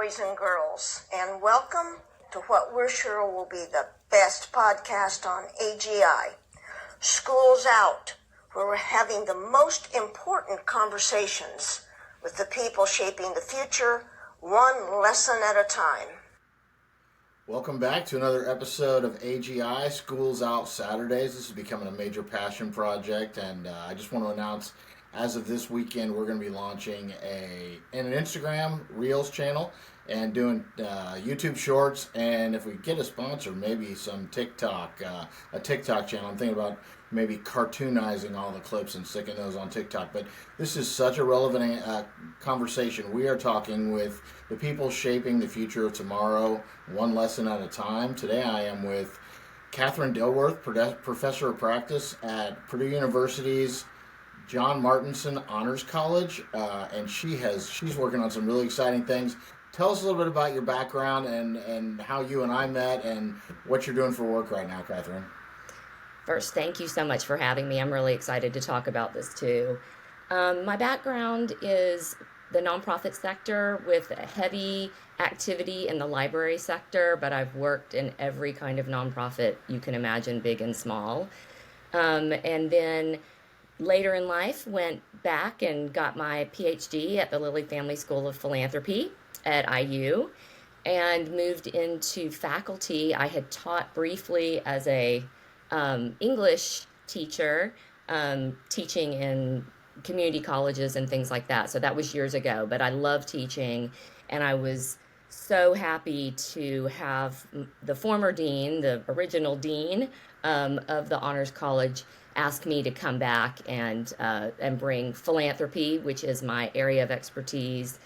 boys and girls, and welcome to what we're sure will be the best podcast on AGI. School's out, where we're having the most important conversations with the people shaping the future, one lesson at a time. Welcome back to another episode of AGI, School's Out Saturdays. This is becoming a major passion project, and I just want to announce, as of this weekend, we're going to be launching an Instagram Reels channel and doing YouTube Shorts, and if we get a sponsor, maybe some TikTok, a TikTok channel. I'm thinking about maybe cartoonizing all the clips and sticking those on TikTok. But this is such a relevant conversation. We are talking with the people shaping the future of tomorrow, one lesson at a time. Today I am with Kathryn Dilworth, Professor of Practice at Purdue University's John Martinson Honors College, and she's working on some really exciting things. Tell us a little bit about your background and how you and I met and what you're doing for work right now, Kathryn. First, thank you so much for having me. I'm really excited to talk about this too. My background is the nonprofit sector with a heavy activity in the library sector, but I've worked in every kind of nonprofit you can imagine, big and small. And then later in life, went back and got my PhD at the Lilly Family School of Philanthropy at IU and moved into faculty. I had taught briefly as a English teacher, teaching in community colleges and things like that. So that was years ago, but I love teaching, and I was so happy to have the former dean, the original dean of the Honors College, ask me to come back and bring philanthropy, which is my area of expertise,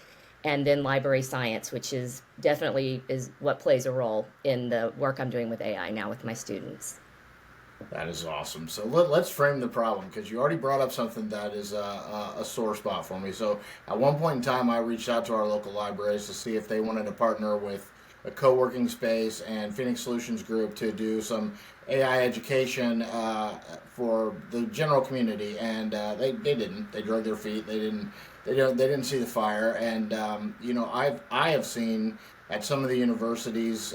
and then library science, which is definitely what plays a role in the work I'm doing with AI now with my students. That is awesome. So let's frame the problem, because you already brought up something that is a sore spot for me. So at one point in time, I reached out to our local libraries to see if they wanted to partner with a co-working space and Phoenix Solutions Group to do some AI education for the general community, and they didn't. They dragged their feet. They didn't see the fire. And I have seen at some of the universities,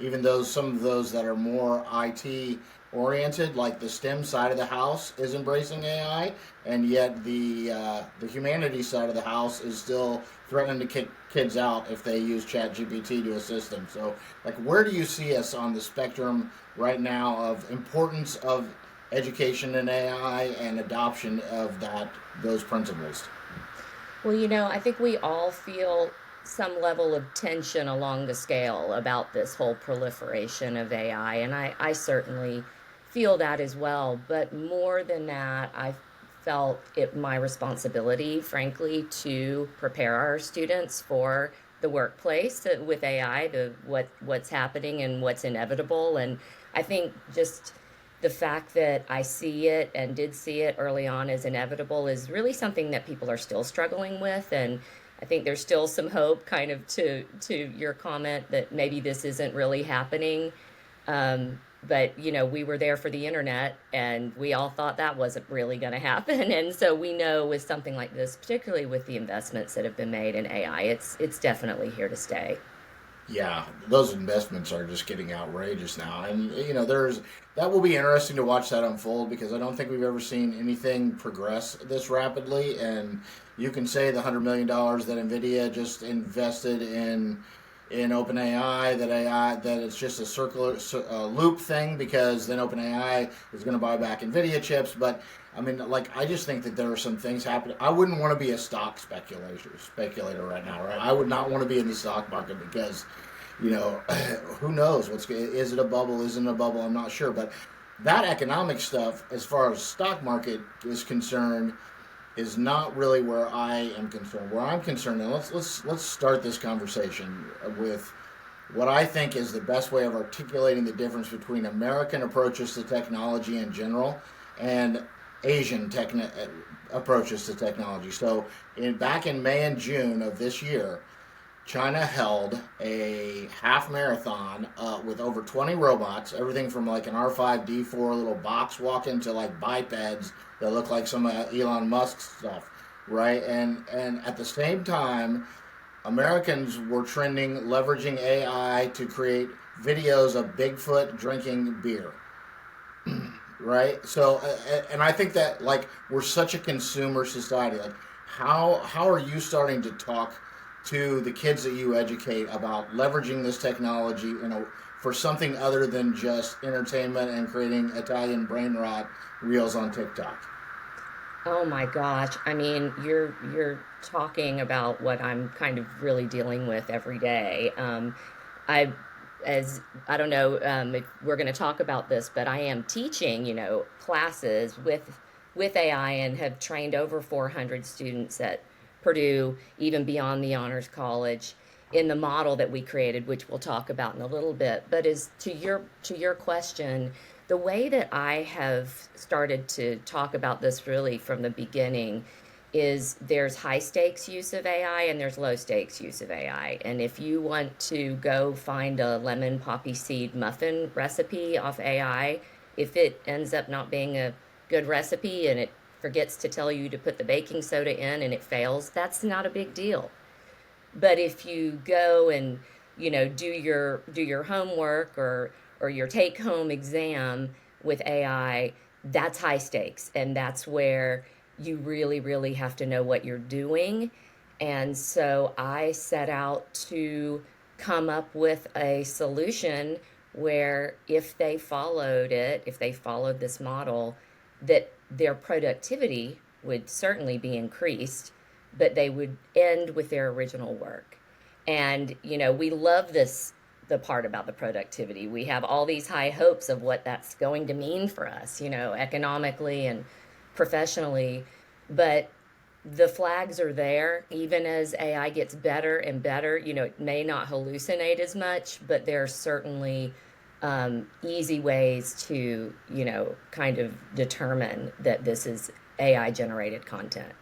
even though some of those that are more IT oriented, like the STEM side of the house is embracing AI, and yet the humanities side of the house is still threatening to kick kids out if they use ChatGPT to assist them. So, where do you see us on the spectrum right now of importance of education in AI and adoption of those principles? Well, I think we all feel some level of tension along the scale about this whole proliferation of AI, and I certainly feel that as well. But more than that, I felt it my responsibility, frankly, to prepare our students for the workplace with AI, what's happening and what's inevitable. And I think just the fact that I see it and did see it early on as inevitable is really something that people are still struggling with. And I think there's still some hope, kind of to your comment that maybe this isn't really happening. But, we were there for the internet, and we all thought that wasn't really going to happen. And so we know with something like this, particularly with the investments that have been made in AI, it's definitely here to stay. Yeah, those investments are just getting outrageous now. And, that will be interesting to watch that unfold, because I don't think we've ever seen anything progress this rapidly. And you can say the $100 million that NVIDIA just invested in OpenAI, that it's just a circular loop thing, because then OpenAI is going to buy back NVIDIA chips. But I just think that there are some things happening. I wouldn't want to be a stock speculator right now, right? I would not want to be in the stock market, because, who knows is it a bubble? Isn't it a bubble? I'm not sure. But that economic stuff, as far as stock market is concerned, is not really where I am concerned. Where I'm concerned, and let's start this conversation with what I think is the best way of articulating the difference between American approaches to technology in general and Asian approaches to technology. So back in May and June of this year, China held a half marathon with over 20 robots, everything from like an R5-D4 little box walking to like bipeds that look like some Elon Musk stuff, right? And at the same time, Americans were trending leveraging AI to create videos of Bigfoot drinking beer. Right? So, and I think that like we're such a consumer society. Like, how are you starting to talk to the kids that you educate about leveraging this technology, for something other than just entertainment and creating Italian brain rot reels on TikTok? Oh my gosh. I mean, you're talking about what I'm kind of really dealing with every day. I as I don't know if we're going to talk about this, but I am teaching, classes with AI and have trained over 400 students at Purdue, even beyond the Honors College, in the model that we created, which we'll talk about in a little bit. But as to your question, the way that I have started to talk about this really from the beginning is there's high stakes use of AI and there's low stakes use of AI. And if you want to go find a lemon poppy seed muffin recipe off AI, if it ends up not being a good recipe and it forgets to tell you to put the baking soda in and it fails, that's not a big deal. But if you go and do your homework or your take home exam with AI, that's high stakes, and that's where you really really have to know what you're doing. And so I set out to come up with a solution where if they followed this model, that their productivity would certainly be increased, but they would end with their original work. And, we love the part about the productivity. We have all these high hopes of what that's going to mean for us, economically and professionally. But the flags are there, even as AI gets better and better. It may not hallucinate as much, but there are certainly easy ways to, kind of determine that this is AI generated content.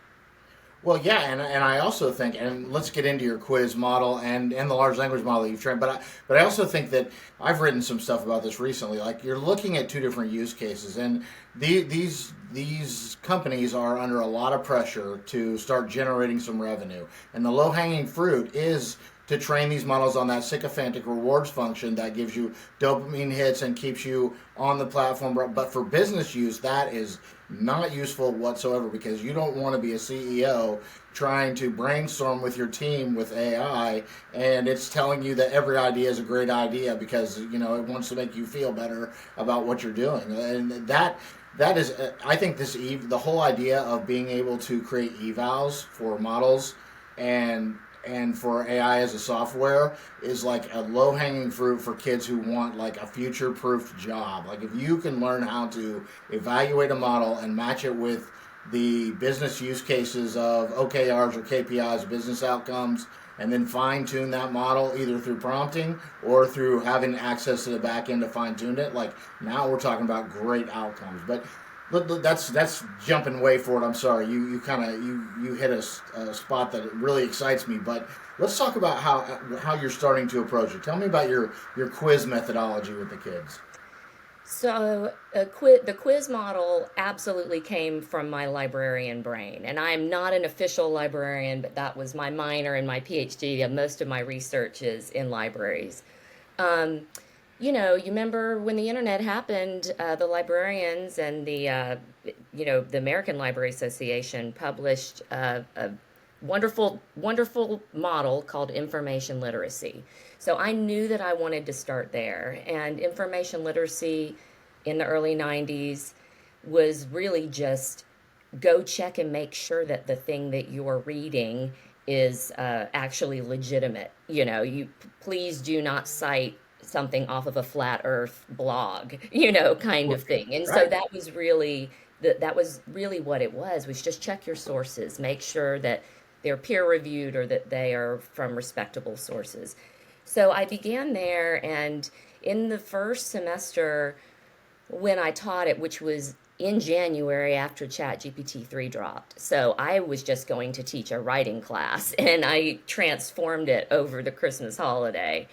Well, yeah, and I also think, and let's get into your quiz model and the large language model that you've trained. But I also think that I've written some stuff about this recently. Like, you're looking at two different use cases, and these companies are under a lot of pressure to start generating some revenue. And the low hanging fruit is to train these models on that sycophantic rewards function that gives you dopamine hits and keeps you on the platform. But for business use, that is not useful whatsoever, because you don't want to be a CEO trying to brainstorm with your team with AI and it's telling you that every idea is a great idea because it wants to make you feel better about what you're doing. And that is, I think the whole idea of being able to create evals for models and for AI as a software is like a low-hanging fruit for kids who want like a future-proof job. Like, if you can learn how to evaluate a model and match it with the business use cases of OKRs or KPIs, business outcomes, and then fine-tune that model either through prompting or through having access to the back end to fine-tune it, like, now we're talking about great outcomes. But that's jumping way forward. I'm sorry. You kind of you hit a spot that really excites me. But let's talk about how you're starting to approach it. Tell me about your quiz methodology with the kids. So the quiz model absolutely came from my librarian brain. And I'm not an official librarian, but that was my minor and my PhD. And most of my research is in libraries. You remember when the internet happened, the librarians and the American Library Association published a wonderful, wonderful model called information literacy. So I knew that I wanted to start there. And information literacy in the early 90s was really just go check and make sure that the thing that you're reading is actually legitimate. You please do not cite something off of a flat earth blog, kind of thing. And so that was really what it was just check your sources, make sure that they're peer reviewed or that they are from respectable sources. So I began there, and in the first semester when I taught it, which was in January after ChatGPT 3 dropped. So I was just going to teach a writing class, and I transformed it over the Christmas holiday.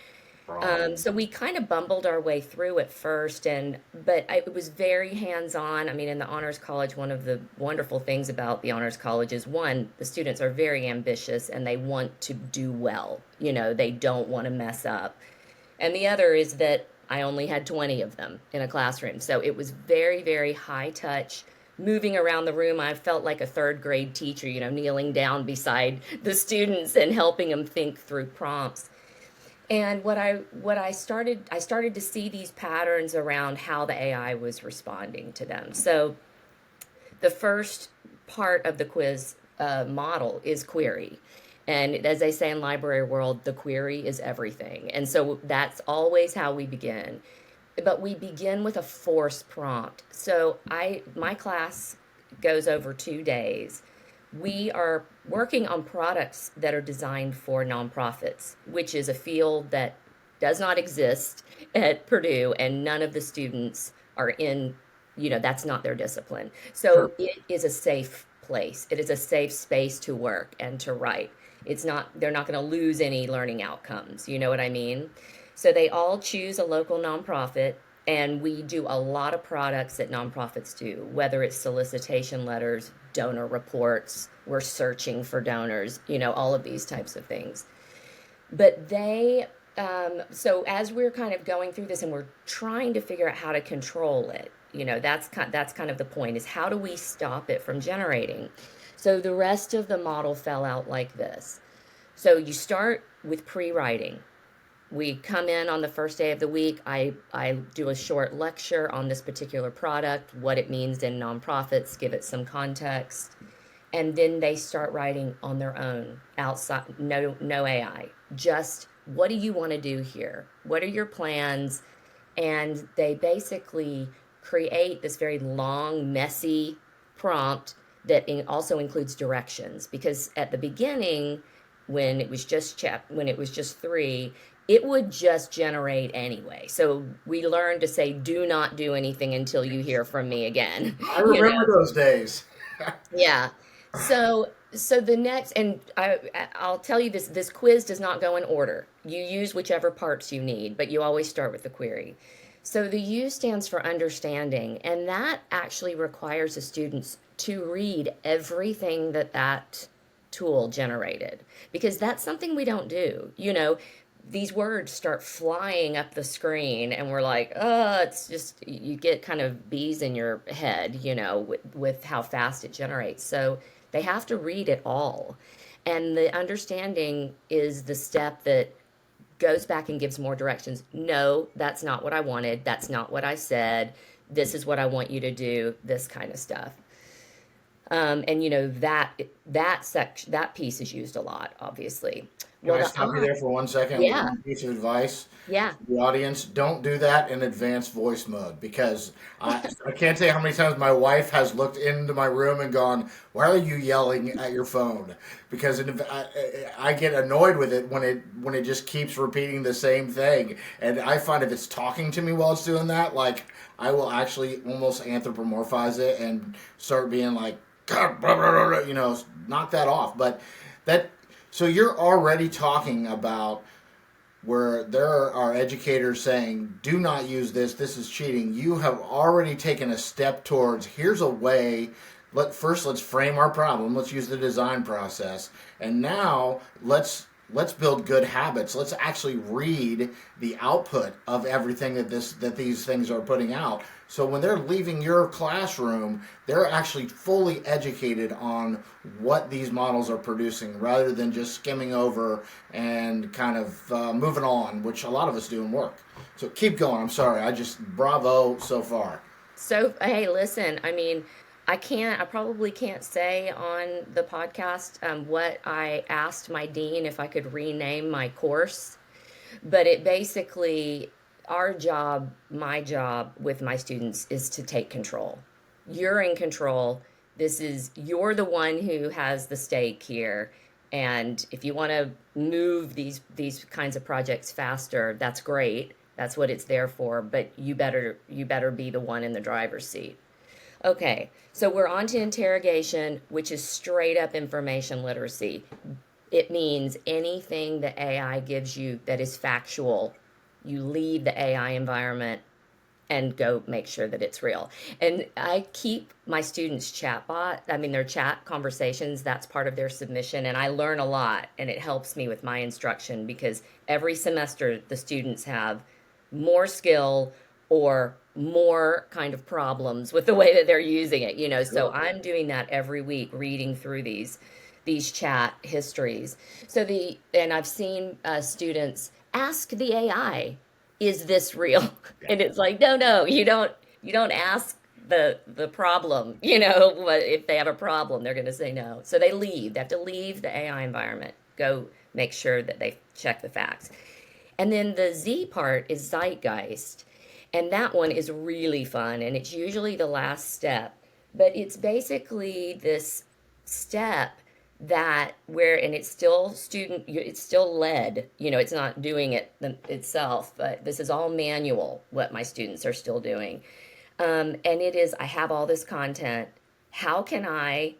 So we kind of bumbled our way through at first, but it was very hands-on. I mean, in the Honors College, one of the wonderful things about the Honors College is one, the students are very ambitious and they want to do well. They don't want to mess up. And the other is that I only had 20 of them in a classroom. So it was very, very high touch. Moving around the room, I felt like a third grade teacher, kneeling down beside the students and helping them think through prompts. And what I started to see these patterns around how the AI was responding to them. So the first part of the quiz model is query. And as they say in library world, the query is everything. And so that's always how we begin. But we begin with a force prompt. So my class goes over 2 days. We are working on products that are designed for nonprofits, which is a field that does not exist at Purdue, and none of the students are in, that's not their discipline. So it is a safe place. It is a safe space to work and to write. They're not going to lose any learning outcomes. You know what I mean? So they all choose a local nonprofit, and we do a lot of products that nonprofits do, whether it's solicitation letters, donor reports, we're searching for donors, all of these types of things. But so as we're kind of going through this and we're trying to figure out how to control it, that's kind of the point, is how do we stop it from generating? So the rest of the model fell out like this. So you start with pre-writing. We come in on the first day of the week. I do a short lecture on this particular product, what it means in nonprofits, give it some context. And then they start writing on their own, outside, no AI. Just, what do you want to do here? What are your plans? And they basically create this very long, messy prompt that also includes directions. Because at the beginning, when it was just 3, it would just generate anyway. So we learned to say, do not do anything until you hear from me again. I remember those days. Yeah. So the next, and I'll tell you this quiz does not go in order. You use whichever parts you need, but you always start with the query. So the U stands for understanding, and that actually requires the students to read everything that tool generated, because that's something we don't do. These words start flying up the screen and we're like, it's just, you get kind of bees in your head, with how fast it generates. So they have to read it all. And the understanding is the step that goes back and gives more directions. No, that's not what I wanted. That's not what I said. This is what I want you to do, this kind of stuff. And that piece is used a lot, obviously. Can I stop you there for 1 second? Yeah. One piece of advice. Yeah. The audience, don't do that in advanced voice mode, because I can't tell you how many times my wife has looked into my room and gone, "Why are you yelling at your phone?" Because I get annoyed with it when it just keeps repeating the same thing, and I find if it's talking to me while it's doing that, like, I will actually almost anthropomorphize it and start being like, God, blah, blah, blah, blah, knock that off. But so you're already talking about where there are educators saying, do not use this is cheating. You have already taken a step towards, here's a way, let's frame our problem, let's use the design process, and now let's build good habits. Let's actually read the output of everything that these things are putting out. So when they're leaving your classroom, they're actually fully educated on what these models are producing, rather than just skimming over and kind of moving on, which a lot of us do in work. So keep going. I'm sorry. Bravo so far. So, hey, listen, I mean, I probably can't say on the podcast what I asked my dean if I could rename my course, but it basically, my job with my students is to take control. You're in control. You're the one who has the stake here. And if you want to move these kinds of projects faster, that's great. That's what it's there for. But you better be the one in the driver's seat. Okay, so we're on to interrogation, which is straight up information literacy. It means anything that AI gives you that is factual, you leave the AI environment and go make sure that it's real. And I keep my students' their chat conversations, that's part of their submission. And I learn a lot, and it helps me with my instruction because every semester the students have more skill or more kind of problems with the way that they're using it, So I'm doing that every week, reading through these chat histories. And I've seen students ask the AI, is this real? And it's like, no, you don't ask the problem, if they have a problem, they're going to say no. So they have to leave the AI environment, go make sure that they check the facts. And then the Z part is zeitgeist. And that one is really fun. And it's usually the last step, but it's basically this step and it's still led, it's not doing it itself, but this is all manual, what my students are still doing. And I have all this content. How can I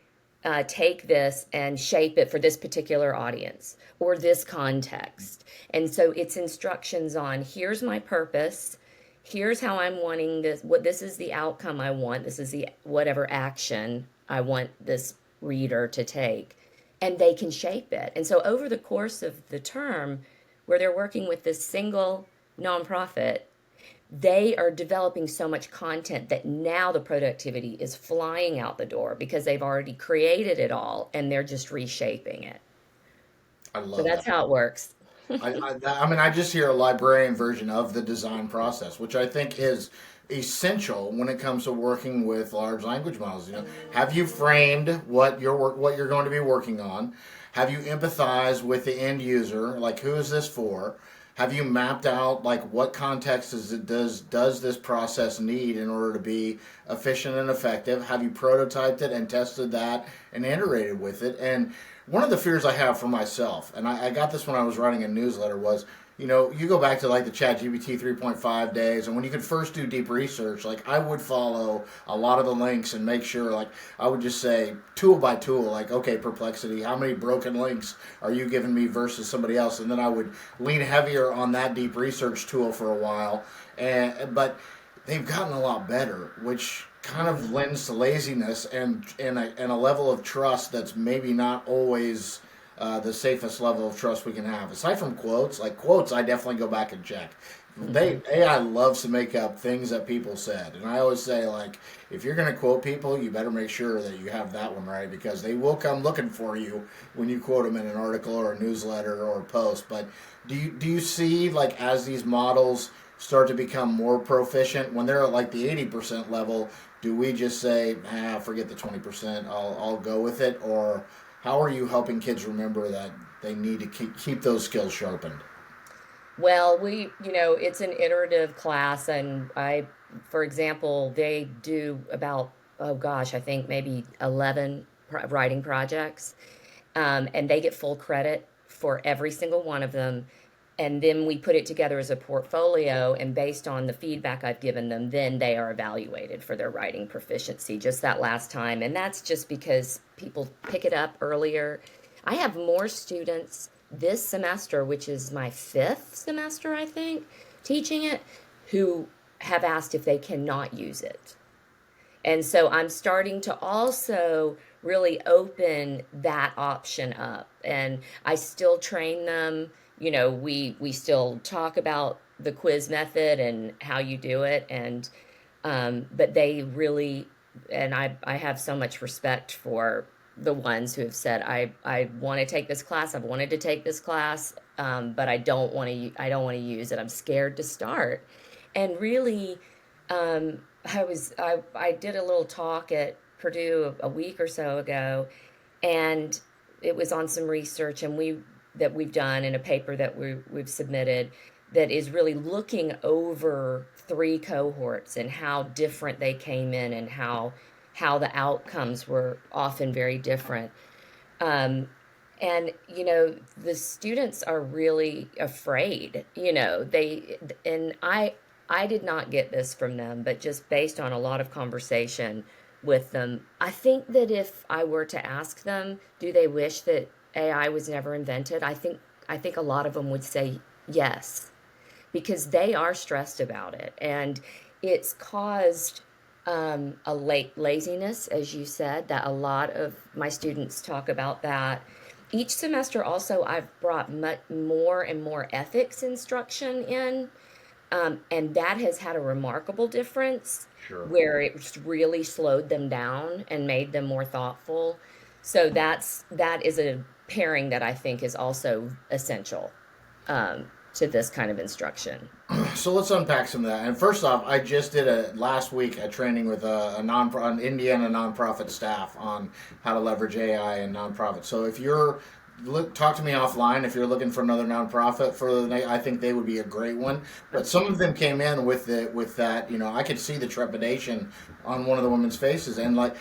take this and shape it for this particular audience or this context? And so it's instructions on, here's my purpose. Here's how I'm wanting this. This is the outcome I want. This is the whatever action I want this reader to take. And they can shape it. And so over the course of the term, where they're working with this single nonprofit, they are developing so much content that now the productivity is flying out the door because they've already created it all and they're just reshaping it. I love So that's that. how it works. I just hear a librarian version of the design process, which I think is essential when it comes to working with large language models. Have you framed what you're going to be working on? Have you empathized with the end user? Like, who is this for? Have you mapped out like what context does this process need in order to be efficient and effective? Have you prototyped it and tested that and iterated with it? And one of the fears I have for myself, and I got this when I was writing a newsletter, was you go back to like the ChatGPT 3.5 days, and when you could first do deep research, like I would follow a lot of the links and make sure, like I would just say tool by tool, like, okay, Perplexity, how many broken links are you giving me versus somebody else? And then I would lean heavier on that deep research tool for a while, but they've gotten a lot better, which kind of lends to laziness and a level of trust that's maybe not always the safest level of trust we can have. Aside from quotes, I definitely go back and check. AI loves to make up things that people said, and I always say, like, if you're going to quote people, you better make sure that you have that one right, because they will come looking for you when you quote them in an article or a newsletter or a post. But do you see, like, as these models start to become more proficient, when they're at like the 80% level, do we just say, forget the 20%, I'll go with it? Or how are you helping kids remember that they need to keep those skills sharpened? Well, it's an iterative class, and for example, they do about, I think maybe 11 writing projects, and they get full credit for every single one of them. And then we put it together as a portfolio, and based on the feedback I've given them, then they are evaluated for their writing proficiency just that last time. And that's just because people pick it up earlier. I have more students this semester, which is my 5th semester, I think, teaching it, who have asked if they cannot use it. And so I'm starting to also really open that option up. And I still train them. We still talk about the quiz method and how you do it, and but they really, and I have so much respect for the ones who have said, I want to take this class. I've wanted to take this class, but I don't want to use it. I'm scared to start. And really, I did a little talk at Purdue a week or so ago, and it was on some research that we've done in a paper that we've submitted that is really looking over 3 cohorts and how different they came in and how the outcomes were often very different. And, the students are really afraid, I did not get this from them, but just based on a lot of conversation with them, I think that if I were to ask them, do they wish that AI was never invented? I think a lot of them would say yes. because they are stressed about it. And it's caused a laziness, as you said, that a lot of my students talk about that. Each semester also I've brought more and more ethics instruction in, and that has had a remarkable difference Sure. where it's really slowed them down and made them more thoughtful. So that is a pairing that I think is also essential to this kind of instruction. So let's unpack some of that. And first off, I just did last week a training with an Indiana nonprofit staff on how to leverage AI and nonprofits. So if you're talk to me offline if you're looking for another nonprofit I think they would be a great one. But some of them came in with that, I could see the trepidation on one of the women's faces. And like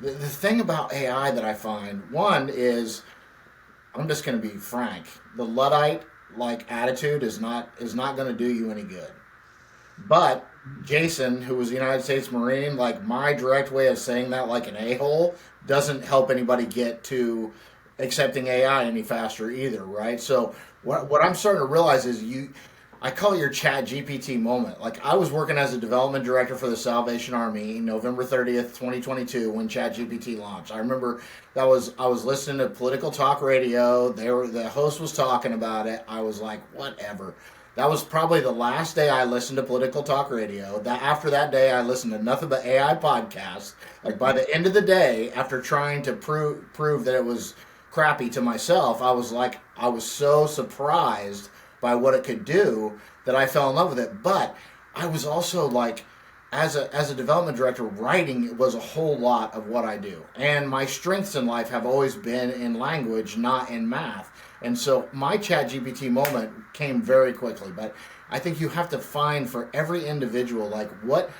the thing about AI that I find, one is, I'm just going to be frank, the Luddite like attitude is not going to do you any good. But Jason, who was a United States Marine, like my direct way of saying that, like an a-hole, doesn't help anybody get to accepting AI any faster either, right? So what I'm starting to realize is I call it your Chat GPT moment. Like I was working as a development director for the Salvation Army November 30th, 2022 when Chat GPT launched. I remember I was listening to political talk radio. The host was talking about it. I was like, whatever. That was probably the last day I listened to political talk radio. After that day, I listened to nothing but AI podcasts. Like by the end of the day, after trying to prove that it was crappy to myself, I was so surprised by what it could do that I fell in love with it. But I was also like, as a development director, writing was a whole lot of what I do. And my strengths in life have always been in language, not in math. And so my Chat GPT moment came very quickly. But I think you have to find for every individual, like what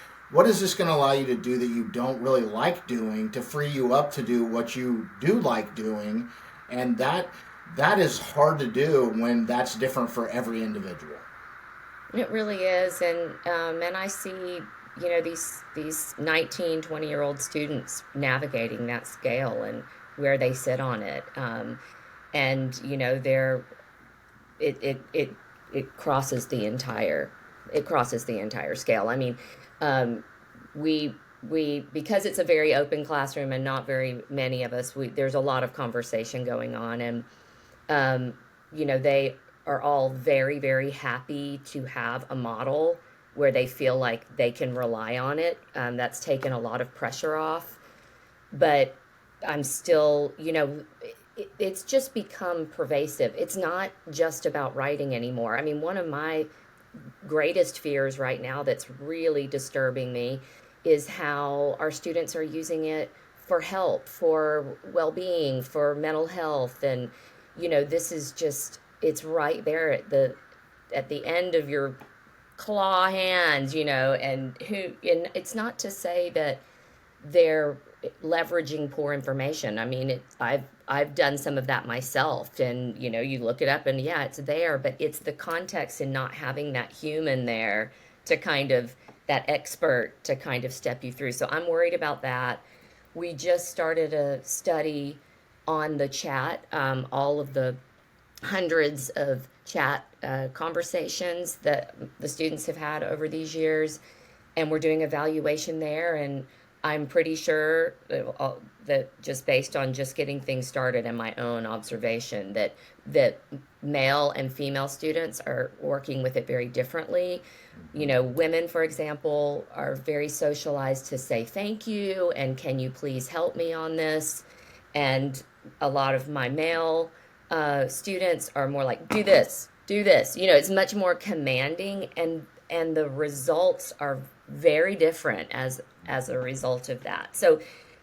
is this going to allow you to do that you don't really like doing to free you up to do what you do like doing. And that is hard to do when that's different for every individual. It really is. And I see, these 19, 20-year-old students navigating that scale and where they sit on it. And it crosses the entire scale. I mean, we because it's a very open classroom and not very many of us, there's a lot of conversation going on, and they are all very, very happy to have a model where they feel like they can rely on it. That's taken a lot of pressure off, but I'm still, it's just become pervasive. It's not just about writing anymore. I mean, one of my greatest fears right now that's really disturbing me is how our students are using it for help, for well-being, for mental health. And, this is just, it's right there at the end of your claw hands, and it's not to say that they're leveraging poor information. I mean, I've done some of that myself, and you look it up and yeah, it's there, but it's the context and not having that human there to that expert to kind of step you through. So I'm worried about that. We just started a study on the chat, all of the hundreds of chat conversations that the students have had over these years, and we're doing evaluation there. And I'm pretty sure that just based on just getting things started and my own observation that male and female students are working with it very differently. Women, for example, are very socialized to say thank you and can you please help me on this. And a lot of my male students are more like, do this. It's much more commanding, and the results are very different as a result of that. So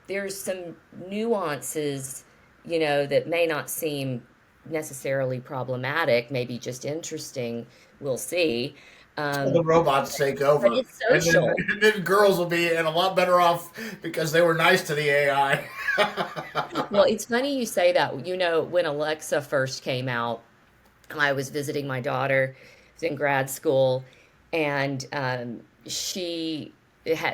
there's some nuances, that may not seem necessarily problematic, maybe just interesting. We'll see. The robots take over. But it's social. And then girls will be a lot better off because they were nice to the AI. Well, it's funny you say that. When Alexa first came out, I was visiting my daughter. I was in grad school, and she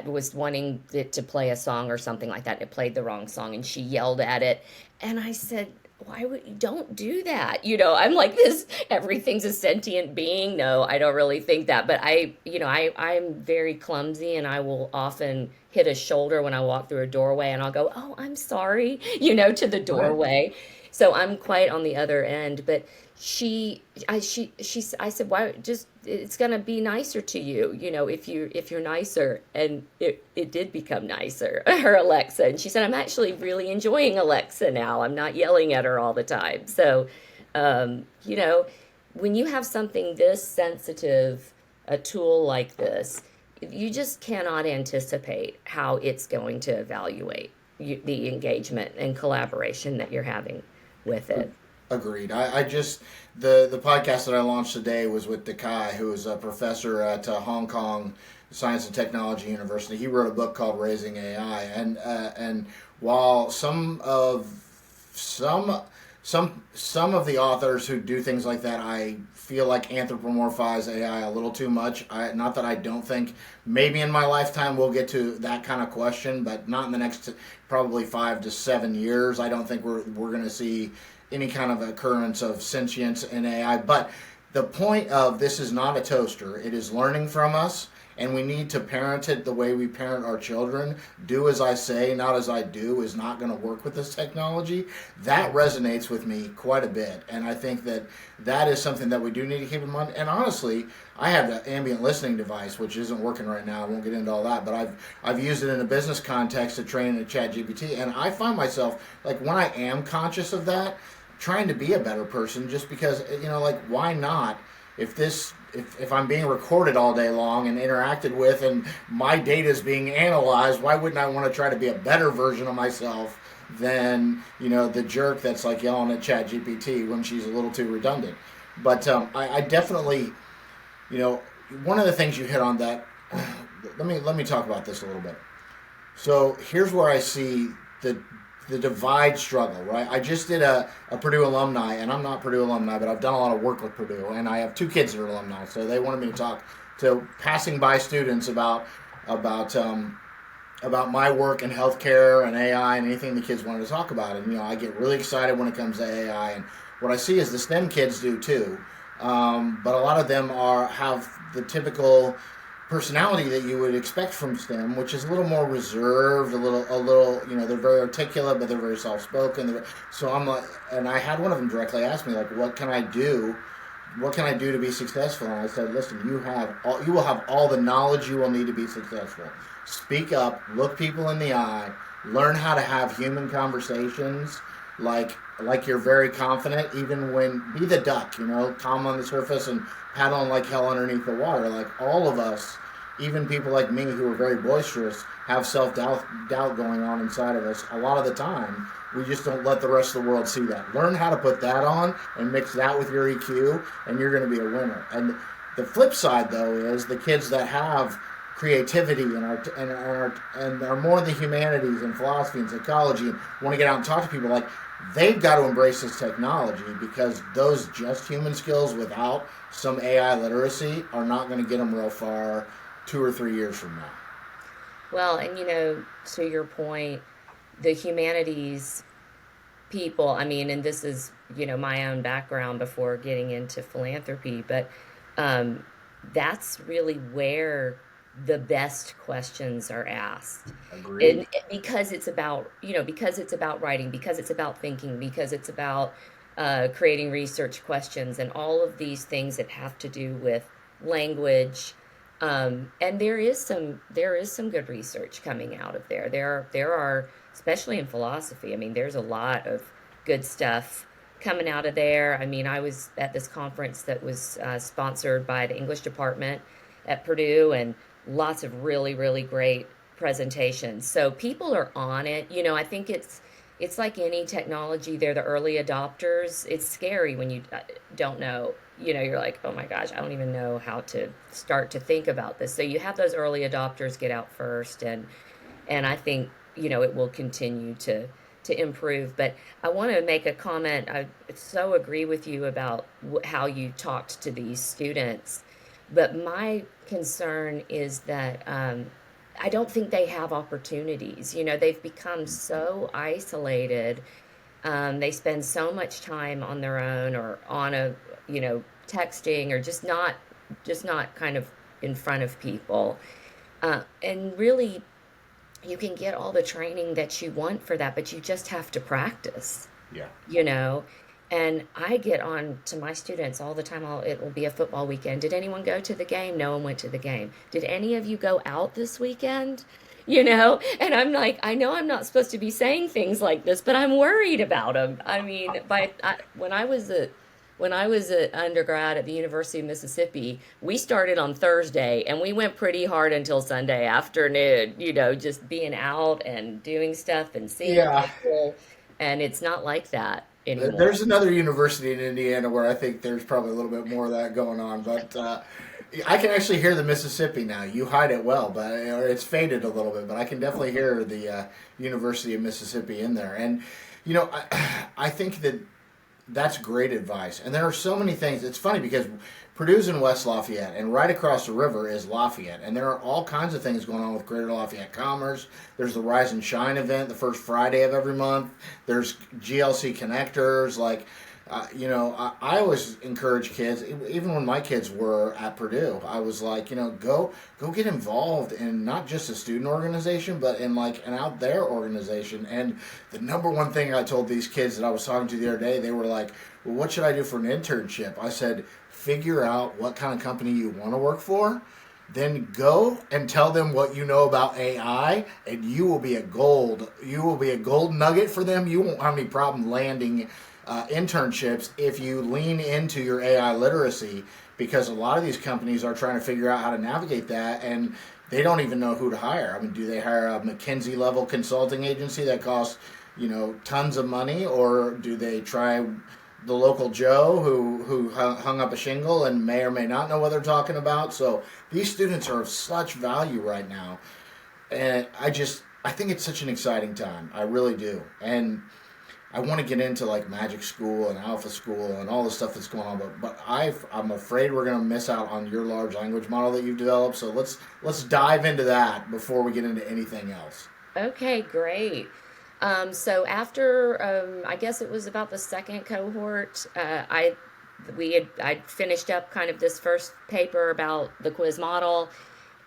was wanting it to play a song or something like that. It played the wrong song, and she yelled at it. And I said, why would you don't do that? I'm like this, everything's a sentient being. No, I don't really think that. But I'm very clumsy, and I will often hit a shoulder when I walk through a doorway, and I'll go, oh, I'm sorry, to the Right. doorway. So I'm quite on the other end. But I said, why, just, it's going to be nicer to you, if you're nicer. And it did become nicer, her Alexa. And she said, I'm actually really enjoying Alexa now. I'm not yelling at her all the time. So, when you have something this sensitive, a tool like this, you just cannot anticipate how it's going to evaluate the engagement and collaboration that you're having with it. Agreed. I just the podcast that I launched today was with Dekai, who is a professor at Hong Kong Science and Technology University. He wrote a book called Raising AI, and while some of the authors who do things like that, I feel like anthropomorphize AI a little too much. Not that I don't think maybe in my lifetime we'll get to that kind of question, but not in the next probably 5 to 7 years. I don't think we're going to see any kind of occurrence of sentience in AI. But the point of this is not a toaster. It is learning from us, and we need to parent it the way we parent our children. Do as I say, not as I do is not going to work with this technology. That resonates with me quite a bit, and I think that is something that we do need to keep in mind. And honestly, I have an ambient listening device, which isn't working right now. I won't get into all that, but I've used it in a business context to train a ChatGPT, and I find myself, like, when I am conscious of that, trying to be a better person, just because, why not? If I'm being recorded all day long and interacted with, and my data is being analyzed, why wouldn't I want to try to be a better version of myself than the jerk that's like yelling at ChatGPT when she's a little too redundant? But I definitely, one of the things you hit on that. Let me talk about this a little bit. So here's where I see the divide struggle, right? I just did a Purdue alumni, and I'm not Purdue alumni, but I've done a lot of work with Purdue, and I have 2 kids that are alumni, so they wanted me to talk to passing by students about my work in healthcare and AI and anything the kids wanted to talk about. And I get really excited when it comes to AI, and what I see is the STEM kids do too, but a lot of them have the typical personality that you would expect from STEM, which is a little more reserved, a little, they're very articulate, but they're very soft-spoken. So I'm like, and I had one of them directly ask me, like, what can I do? What can I do to be successful? And I said, listen, you will have all the knowledge you will need to be successful. Speak up, look people in the eye, learn how to have human conversations, like you're very confident, even be the duck, calm on the surface and paddling like hell underneath the water. Like, all of us, even people like me who are very boisterous, have self-doubt going on inside of us. A lot of the time, we just don't let the rest of the world see that. Learn how to put that on and mix that with your EQ, and you're going to be a winner. And the flip side, though, is the kids that have creativity and are more in the humanities and philosophy and psychology and want to get out and talk to people, like, they've got to embrace this technology, because those just human skills without some AI literacy are not going to get them real far 2 or 3 years from now. Well, and to your point, the humanities people, and this is, my own background before getting into philanthropy, but that's really where the best questions are asked. Agreed. And because it's about, writing, because it's about thinking, because it's about creating research questions and all of these things that have to do with language. And there is some good research coming out of there. There are, especially in philosophy, there's a lot of good stuff coming out of there. I was at this conference that was sponsored by the English department at Purdue, and lots of really, really great presentations. So people are on it. I think it's like any technology. They're the early adopters. It's scary when you don't know. You're like, oh my gosh, I don't even know how to start to think about this. So you have those early adopters get out first, and I think it will continue to improve. But I want to make a comment. I so agree with you about how you talked to these students. But my concern is that I don't think they have opportunities. They've become so isolated They spend so much time on their own or on a, texting or just not kind of in front of people. And really, you can get all the training that you want for that, but you just have to practice, Yeah. you know. And I get on to my students all the time. It will be a football weekend. Did anyone go to the game? No one went to the game. Did any of you go out this weekend? And I'm like, I know I'm not supposed to be saying things like this, but I'm worried about them. I mean, when I was an undergrad at the University of Mississippi, we started on Thursday and we went pretty hard until Sunday afternoon, just being out and doing stuff and seeing Yeah. people. And it's not like that anymore. There's another university in Indiana where I think there's probably a little bit more of that going on, but I can actually hear the Mississippi now. You hide it well, but or it's faded a little bit, but I can definitely hear the University of Mississippi in there. And I think that's great advice. And there are so many things. It's funny because Purdue's in West Lafayette, and right across the river is Lafayette. And there are all kinds of things going on with Greater Lafayette Commerce. There's the Rise and Shine event the first Friday of every month. There's GLC connectors. I always encourage kids, even when my kids were at Purdue, I was like, go get involved in not just a student organization, but in like an out there organization. And the number one thing I told these kids that I was talking to the other day, they were like, well, what should I do for an internship? I said, figure out what kind of company you want to work for. Then go and tell them what you know about AI, and you will be a gold nugget for them. You won't have any problem landing internships if you lean into your AI literacy, because a lot of these companies are trying to figure out how to navigate that, and they don't even know who to hire. I mean, do they hire a McKinsey level consulting agency that costs tons of money, or do they try the local Joe who hung up a shingle and may or may not know what they're talking about? So these students are of such value right now, and I think it's such an exciting time. I really do. And I want to get into like Magic School and Alpha School and all the stuff that's going on, but I'm afraid we're going to miss out on your large language model that you've developed. So let's dive into that before we get into anything else. Okay, great. So after, I guess it was about the second cohort, I'd finished up kind of this first paper about the quiz model,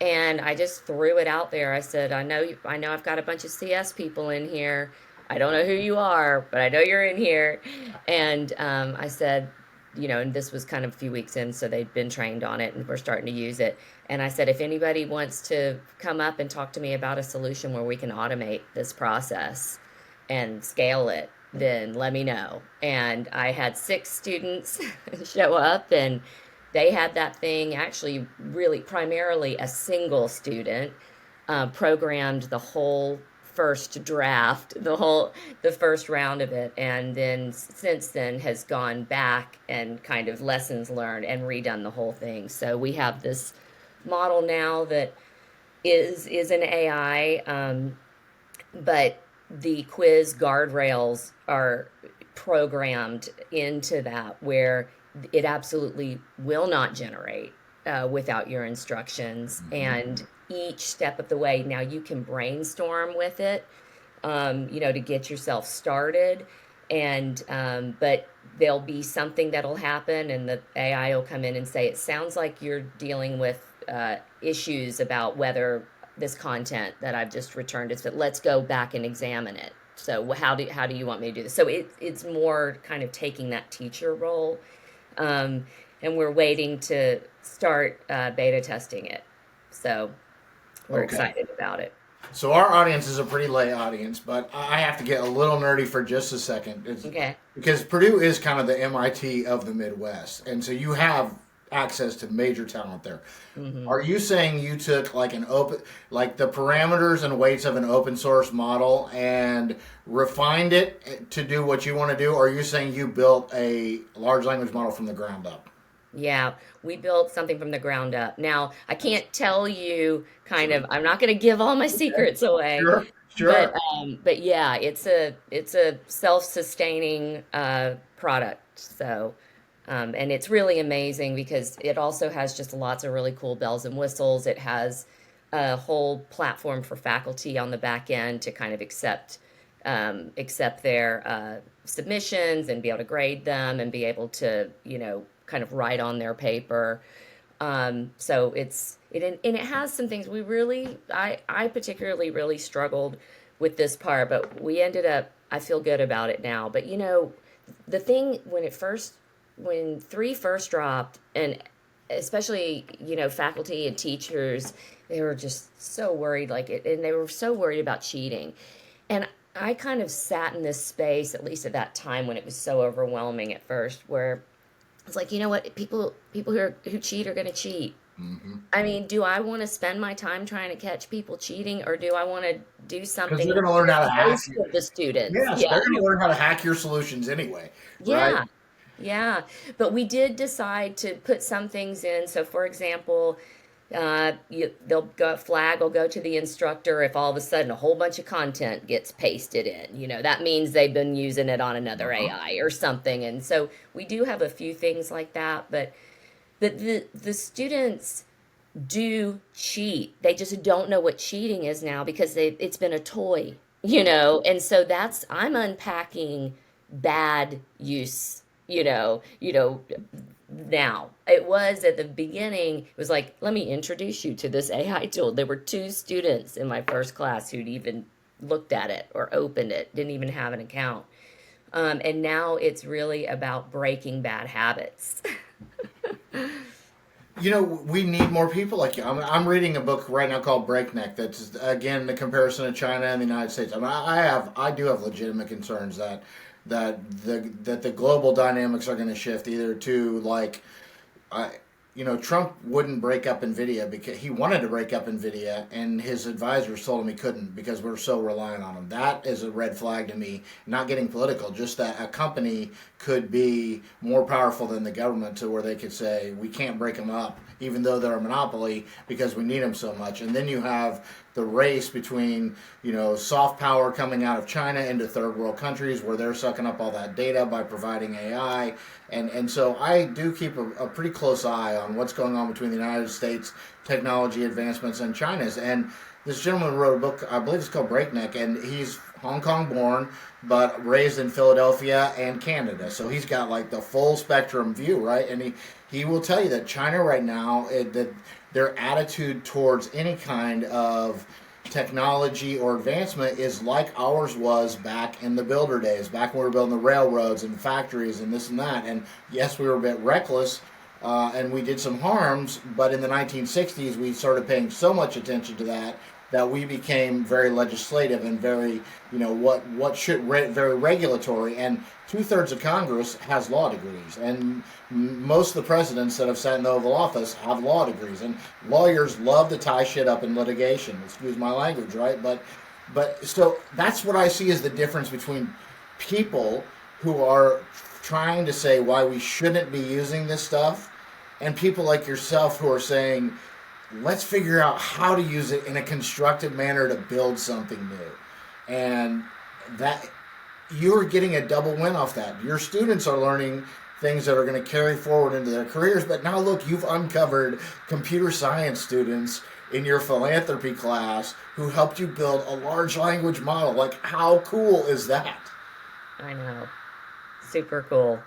and I just threw it out there. I said, I know I've got a bunch of CS people in here. I don't know who you are, but I know you're in here. And I said, and this was kind of a few weeks in, so they'd been trained on it and we're starting to use it. And I said, if anybody wants to come up and talk to me about a solution where we can automate this process and scale it, then let me know. And I had 6 students show up, and they had that thing, actually really primarily a single student, programmed the whole first draft, the first round of it, and then since then has gone back and kind of lessons learned and redone the whole thing. So we have this model now that is an AI, but the quiz guardrails are programmed into that, where it absolutely will not generate without your instructions. And each step of the way, now you can brainstorm with it, to get yourself started. And but there'll be something that'll happen, and the AI will come in and say, it sounds like you're dealing with issues about whether this content that I've just returned is fit. Let's go back and examine it. So how do you want me to do this? So it's more kind of taking that teacher role, and we're waiting to start beta testing it. So we're excited about it. So our audience is a pretty lay audience, but I have to get a little nerdy for just a second. Okay. Because Purdue is kind of the MIT of the Midwest, and so you have access to major talent there. Mm-hmm. Are you saying you took like the parameters and weights of an open source model and refined it to do what you want to do? Or are you saying you built a large language model from the ground up? Yeah, we built something from the ground up. Now, I can't tell you I'm not going to give all my secrets away. Sure. But yeah, it's a self-sustaining product. So, and it's really amazing because it also has just lots of really cool bells and whistles. It has a whole platform for faculty on the back end to kind of accept accept their submissions and be able to grade them and be able to, kind of write on their paper. So and it has some things I particularly really struggled with this part, but we ended up, I feel good about it now. But the thing when 3 first dropped, and especially, faculty and teachers, they were just so worried, and they were so worried about cheating. And I kind of sat in this space, at least at that time when it was so overwhelming at first, where it's like, you know what, people who cheat are going to cheat. Mm-hmm. I mean, do I want to spend my time trying to catch people cheating, or do I want to do something? Because they're going to learn how to hack most of the students. Yes, they're going to learn how to hack your solutions anyway. Yeah. Right? Yeah. But we did decide to put some things in. So, for example, flag will go to the instructor if all of a sudden a whole bunch of content gets pasted in. That means they've been using it on another AI or something. And so we do have a few things like that, but the students do cheat. They just don't know what cheating is now because it's been a toy, and so I'm unpacking bad use, now. It was at the beginning, it was like, let me introduce you to this AI tool. There were 2 students in my first class who'd even looked at it or opened it, didn't even have an account. And now it's really about breaking bad habits. We need more people like you. I'm reading a book right now called Breakneck. That's again the comparison of China and the United States. I do have legitimate concerns that the global dynamics are going to shift either to Trump wouldn't break up NVIDIA because he wanted to break up NVIDIA, and his advisors told him he couldn't because we're so reliant on him. That is a red flag to me. Not getting political, just that a company could be more powerful than the government to where they could say, we can't break them up, even though they're a monopoly, because we need them so much. And then you have the race between, soft power coming out of China into third world countries where they're sucking up all that data by providing AI. And so I do keep a pretty close eye on what's going on between the United States technology advancements and China's. And this gentleman wrote a book, I believe it's called Breakneck, and he's Hong Kong born, but raised in Philadelphia and Canada. So he's got the full spectrum view, right? And he will tell you that China right now, that their attitude towards any kind of technology or advancement is like ours was back in the builder days, back when we were building the railroads and factories and this and that. And yes, we were a bit reckless and we did some harms, but in the 1960s we started paying so much attention to that we became very legislative and very, very regulatory. And 2/3 of Congress has law degrees, and most of the presidents that have sat in the Oval Office have law degrees. And lawyers love to tie shit up in litigation. Excuse my language, right? But so that's what I see as the difference between people who are trying to say why we shouldn't be using this stuff, and people like yourself who are saying, let's figure out how to use it in a constructive manner to build something new. And that you're getting a double win off that. Your students are learning things that are going to carry forward into their careers. But now look, you've uncovered computer science students in your philanthropy class who helped you build a large language model. How cool is that? I know. Super cool.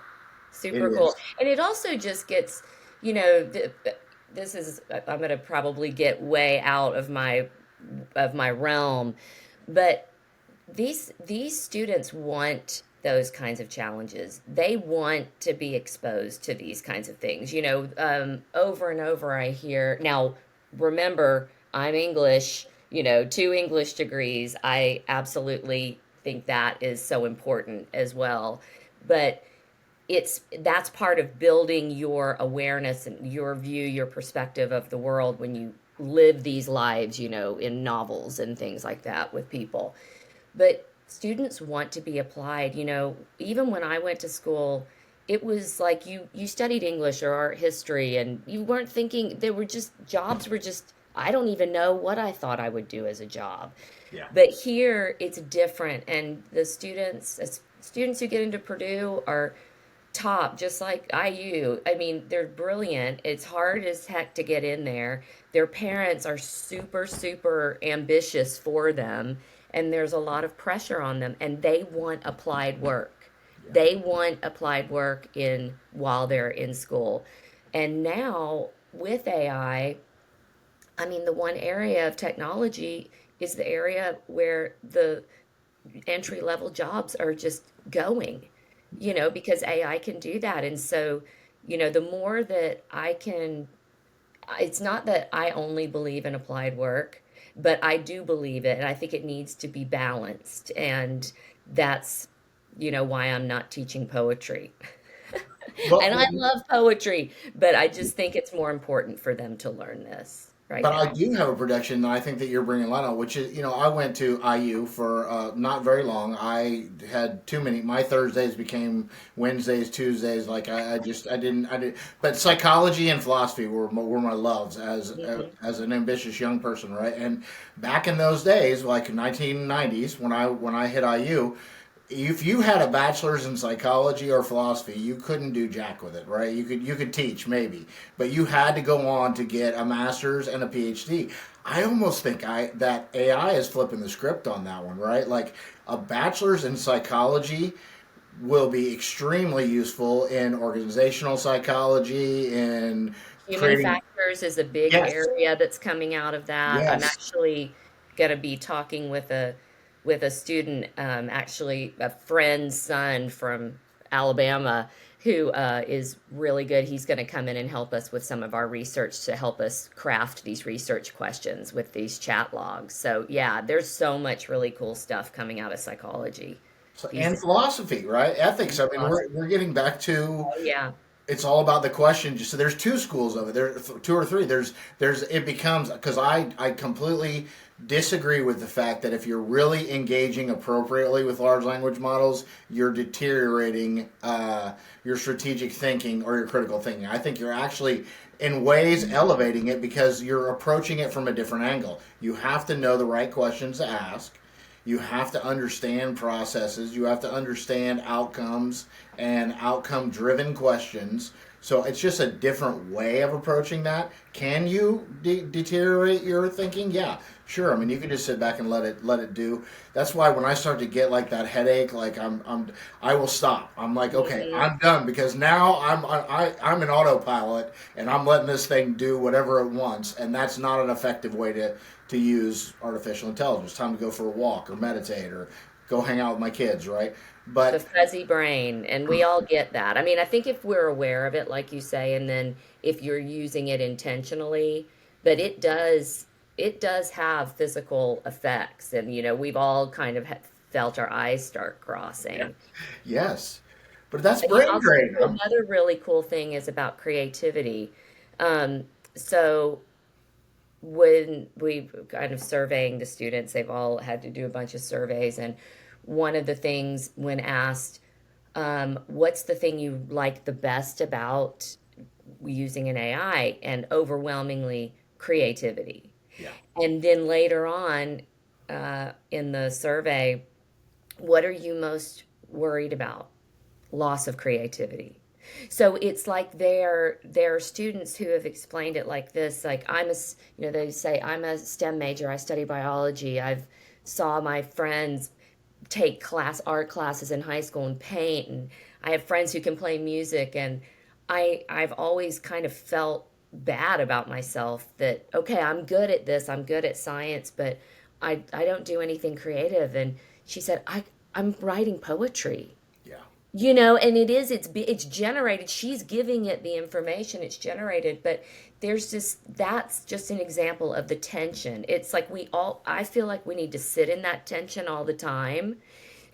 Super It cool. is. And it also just gets, this is, I'm going to probably get way out of my realm, but these students want those kinds of challenges. They want to be exposed to these kinds of things. Over and over I hear, now remember, I'm English, 2 English degrees. I absolutely think that is so important as well. But that's part of building your awareness and your view, your perspective of the world when you live these lives, in novels and things like that with people. But students want to be applied. Even when I went to school, it was like you studied English or art history, and you weren't thinking, jobs were just, I don't even know what I thought I would do as a job. Yeah. But here it's different, and the students who get into Purdue are top, just like IU. I mean, they're brilliant. It's hard as heck to get in there. Their parents are super, super ambitious for them. and there's a lot of pressure on them, and they want applied work. They want applied work in while they're in school. And now with AI, I mean, the one area of technology is the area where the entry level jobs are just going, because AI can do that. And so, the more that I can, it's not that I only believe in applied work, but I do believe it. And I think it needs to be balanced. And that's, why I'm not teaching poetry. Well, And I love poetry, but I just think it's more important for them to learn this right but I now. do have a prediction that I think that you're bringing a lot on, which is, I went to IU for not very long. I had too many. My Thursdays became Wednesdays, Tuesdays. Like I didn't. But psychology and philosophy were my loves as an ambitious young person, right? And back in those days, like 1990s, when I hit IU, if you had a bachelor's in psychology or philosophy, you couldn't do jack with it, right? You could teach maybe, but you had to go on to get a master's and a PhD. I almost think that AI is flipping the script on that one, right? Like a bachelor's in psychology will be extremely useful in organizational psychology and Human creating. factors is a big Yes, area that's coming out of that. I'm yes. actually going to be talking with a student, actually a friend's son from Alabama, who is really good. He's going to come in and help us with some of our research to help us craft these research questions with these chat logs. So yeah, there's so much really cool stuff coming out of psychology So, these and days. philosophy, right? Ethics. I mean, Awesome. we're getting back to. Oh yeah. It's all about the question. So there's two schools of it. There, two or three. There's it becomes because I completely disagree with the fact that if you're really engaging appropriately with large language models, you're deteriorating your strategic thinking or your critical thinking. I think you're actually in ways elevating it because you're approaching it from a different angle. You have to know the right questions to ask. You have to understand processes. You have to understand outcomes and outcome driven questions. So it's just a different way of approaching that. Can you deteriorate your thinking? Yeah, sure. I mean, you can just sit back and let it do. That's why when I start to get like that headache, like I will stop. I'm like, okay, Hmm. I'm done because now I'm an autopilot and I'm letting this thing do whatever it wants, and that's not an effective way to use artificial intelligence. Time to go for a walk or meditate or go hang out with my kids, right? The But fuzzy brain, and we all get that. I mean, I think if we're aware of it, like you say, and then if you're using it intentionally, but it does have physical effects, and we've all kind of felt our eyes start crossing. yes, but that's And brain I'll tell drain. you another really cool thing is about creativity. So when we kind of surveying the students, they've all had to do a bunch of surveys, and one of the things when asked, what's the thing you like the best about using an AI, and overwhelmingly creativity. Yeah. And then later on in the survey, what are you most worried about? Loss of creativity. So it's like there are students who have explained it like this, like they say I'm a STEM major, I study biology. I've saw my friends take art classes in high school and paint, and I have friends who can play music, and I've always kind of felt bad about myself that okay, I'm good at this, I'm good at science, but I don't do anything creative. And she said I'm writing poetry. Yeah. And it's generated. She's giving it the information, it's generated, but that's just an example of the tension. It's like I feel like we need to sit in that tension all the time,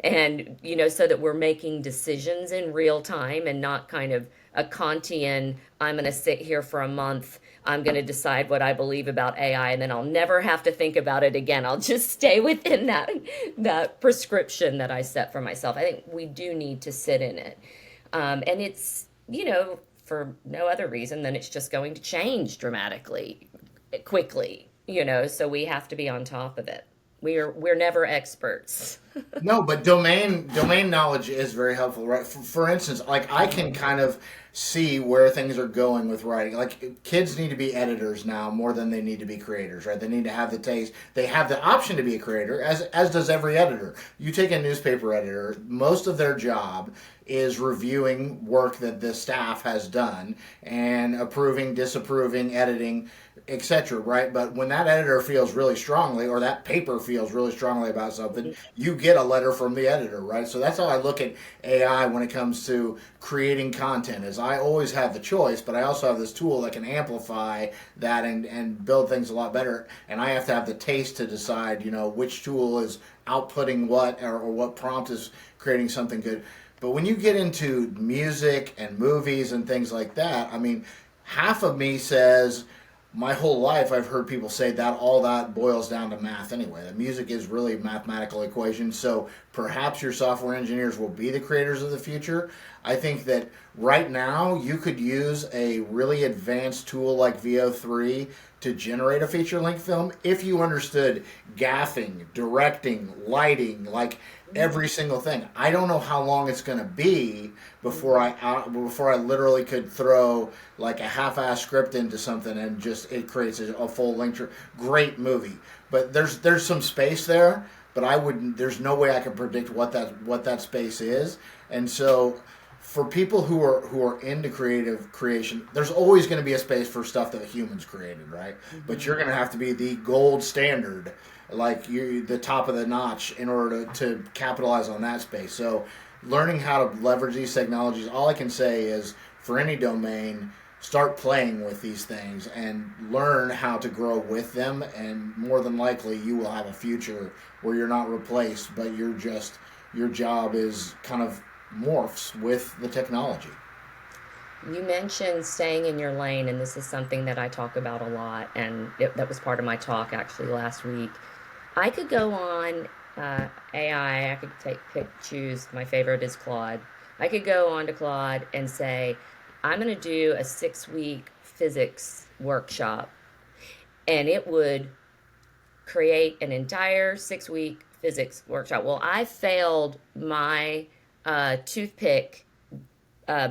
and so that we're making decisions in real time and not kind of a Kantian, I'm going to sit here for a month, I'm going to decide what I believe about AI, and then I'll never have to think about it again. I'll just stay within that prescription that I set for myself. I think we do need to sit in it. And it's, for no other reason than it's just going to change dramatically, quickly, so we have to be on top of it. We're never experts. No, but domain knowledge is very helpful, right? For instance, like I can kind of see where things are going with writing. Like kids need to be editors now more than they need to be creators, right? They need to have the taste. They have the option to be a creator, as does every editor. You take a newspaper editor, most of their job is reviewing work that the staff has done and approving, disapproving, editing, etc. Right? But when that editor feels really strongly, or that paper feels really strongly about something, you get a letter from the editor, right? So that's how I look at AI when it comes to creating content. Is I always have the choice, but I also have this tool that can amplify that and build things a lot better. And I have to have the taste to decide, which tool is outputting what, or what prompt is creating something good. But when you get into music and movies and things like that, I mean, half of me says, my whole life I've heard people say that all that boils down to math anyway. That music is really a mathematical equation. So perhaps your software engineers will be the creators of the future. I think that right now you could use a really advanced tool like VO3 to generate a feature-length film if you understood gaffing, directing, lighting, like every single thing. I don't know how long it's going to be before I literally could throw like a half-ass script into something and just it creates a full length. Great movie, but there's some space there. But there's no way I can predict what that space is, and so. For people who are into creative creation, there's always going to be a space for stuff that humans created, right? Mm-hmm. But you're going to have to be the gold standard, like the top of the notch, in order to capitalize on that space. So, learning how to leverage these technologies, all I can say is, for any domain, start playing with these things and learn how to grow with them. And more than likely, you will have a future where you're not replaced, but your job is kind of morphs with the technology. You mentioned staying in your lane, and this is something that I talk about a lot, and that was part of my talk actually last week. I could go on AI, I could choose, my favorite is Claude. I could go on to Claude and say, I'm going to do a 6-week physics workshop, and it would create an entire 6-week physics workshop. Well, I failed my toothpick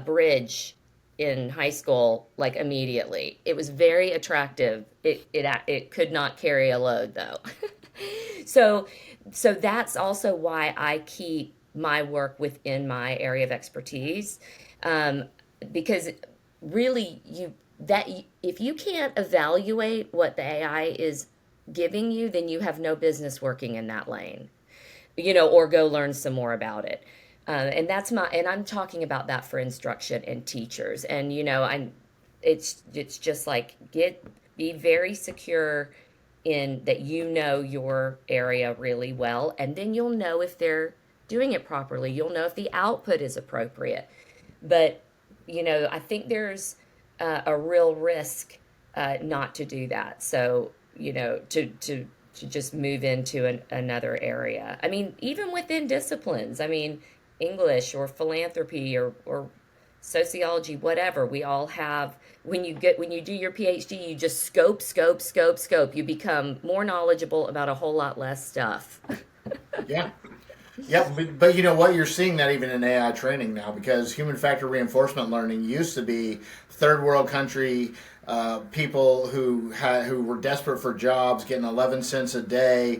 bridge in high school like immediately. It was very attractive. It could not carry a load though. so that's also why I keep my work within my area of expertise, because really if you can't evaluate what the AI is giving you, then you have no business working in that lane, or go learn some more about it. And I'm talking about that for instruction and teachers. And, it's just like, be very secure in that, your area really well. And then you'll know if they're doing it properly. You'll know if the output is appropriate. But, I think there's a real risk not to do that. So, to just move into another area. I mean, even within disciplines, English or philanthropy or sociology, whatever, we all have, when you do your PhD, you just scope. You become more knowledgeable about a whole lot less stuff. Yeah. Yeah, but you know what? You're seeing that even in AI training now, because human factor reinforcement learning used to be third world country people who were desperate for jobs, getting 11 cents a day,